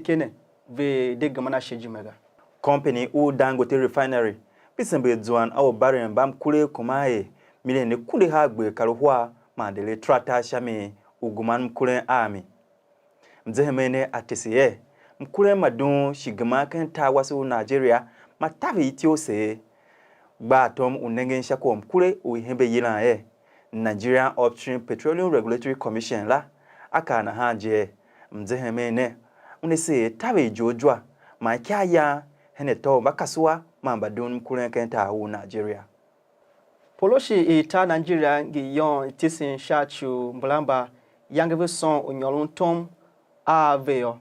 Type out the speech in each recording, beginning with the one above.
kene ve de gamana shejimega company u Dangote refinery bisembe duan awo barren bam kule kumae milene kule hagbe karuhwa mandele trata shame uguman kule army mzehemene atesiye mkule madun shigama kan ta wasu Nigeria matavi itiose gba tom unengen shako mkule uhembe yila Nigerian Upstream Petroleum Regulatory Commission la aka na haje mzehemene unese tavi jojwa ma kya heneto bakaswa mamba dun mkule kan ta u Nigeria poloshi ita Nigeria giyon tisin shachu mblamba yangeve son onyolun tom Abaver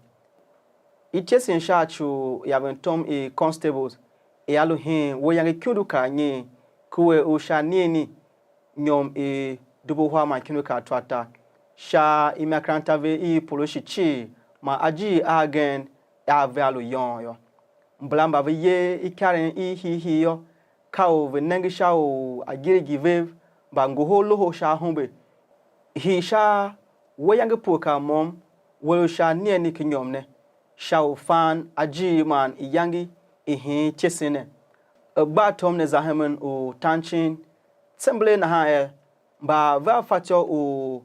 itisin shachu yaventom constables aluhin wo yange kuduka nyi kuwe ushanieni nyom dubuhwa makinuka twata sha imakranta ve poloshi chi ma aji again avalu yon yo mblamba ve ye ikaren hi yo kao ve nengi shao agiri give bango loho sha humbe hi sha wo yange poka mom wo sha nieni kinyomne shao fan aji man yangi chesine gba tom ne zahemen o tanchin semble na ha ba va fatio o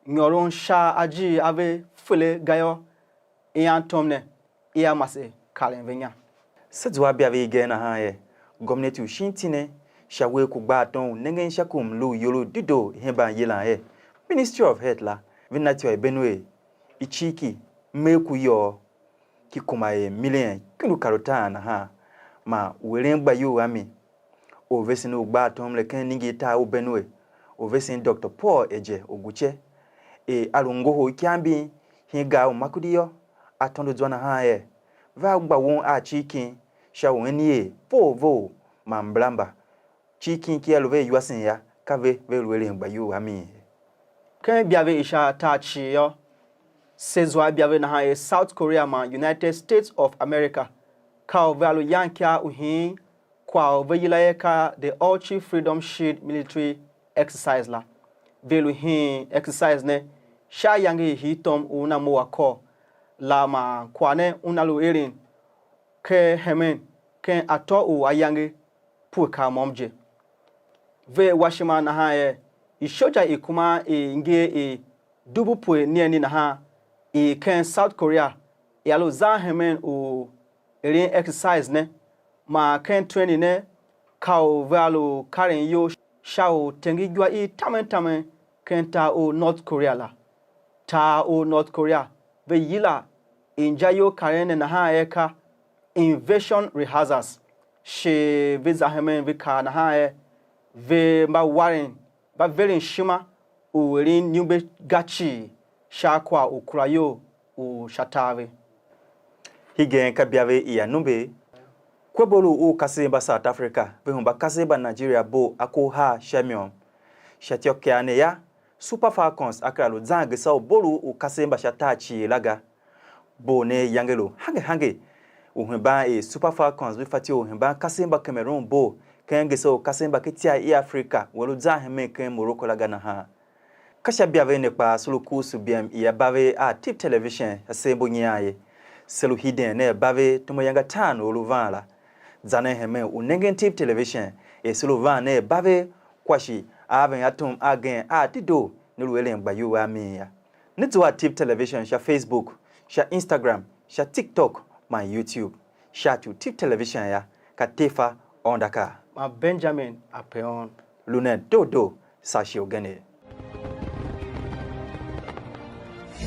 nyoron sha aji ave fule gayo tom ne mase kalen venya sedwa bia ve ge na ha gomnati ushintine shawe ku gba ton nengen shakum lu yolo dido hemba yela Ministry of Health la vinatio benue ichiki meku yo kikumaye million kunu karota na ha ma weren gba yo ami oversin ogba tom le kan ningi ta o benue oversin Dr. Paul Eje Oguche alungo ho kiambi hinga o makudiyo atondo zwana ha va gba won a chicken sha won ni vo mamblamba chicken ki alove yuasin ya kave ve luele gba yo ami kan biave isha ta chi yo sezwa biave na ha South Korea ma United States of America ka valu yankia uhin kwa veyila ka the Ulchi Freedom Shield military exercise la velu hin exercise ne sha yangi hitom una mo wako la ma kwane unalu erin ke hemen ken ato o ayangi puka momje ve washima na ha ishoja ikuma nge dubu pue nieni na ha ken South Korea yalo za hemen o erin exercise ne ma ken training ne kao valo karen yo shao tengi jwa tamen ken ta o North Korea la ta o North Korea ve yila injayo karen na ha eka invasion rehearsals she ve zahemen ve ka na ha ve ma waren ba very shima o erin nyumbe gachi shakwa o kurayo o shatave higen kabiave iya numbe kwebolu u kasemba South Africa vehumba kasemba Nigeria bo ako ha shamion shatiokiane ya Super Falcons akralo zange sa bolu u kasemba shatachi laga bo ne yangelo hange uhemba Super Falcons bifati uhemba kasemba Cameroon bo kenge so kasemba ketia Africa welu zaheme ken Morocco laga na ha kasha biave ne pa suluku su bm ya bave a tip television asembo nyaye selu hiden ne bave tumo yanga tano oluvala zane heme unengen tip television selu van ne bave kwashi aven atum again dido nuluele ngbayu wa miya nitwa tip television sha Facebook sha Instagram sha TikTok ma YouTube sha tu tip television ya katefa ondaka ma Benjamin apeon lunet dodo sashi ogene.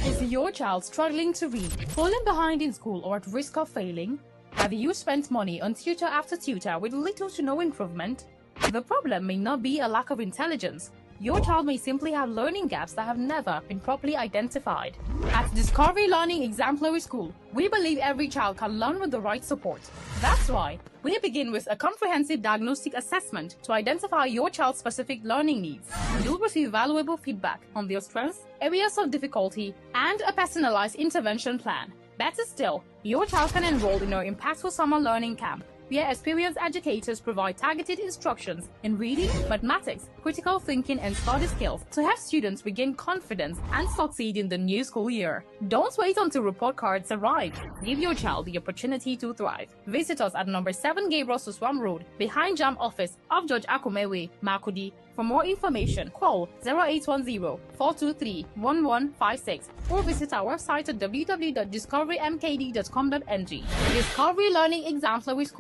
Is your child struggling to read, falling behind in school, or at risk of failing? Have you spent money on tutor after tutor with little to no improvement? The problem may not be a lack of intelligence. Your child may simply have learning gaps that have never been properly identified. At Discovery Learning Exemplary School, we believe every child can learn with the right support. That's why we begin with a comprehensive diagnostic assessment to identify your child's specific learning needs. You'll receive valuable feedback on their strengths, areas of difficulty, and a personalized intervention plan. Better still, your child can enroll in our impactful summer learning camp, where experienced educators provide targeted instructions in reading, mathematics, critical thinking, and study skills to help students regain confidence and succeed in the new school year. Don't wait until report cards arrive. Give your child the opportunity to thrive. Visit us at number 7 Gabriel Suswam Road, behind JAM office of George Akumewe, Makudi. For more information, call 0810-423-1156 or visit our website at www.discoverymkd.com.ng. Discovery Learning Exemplary School.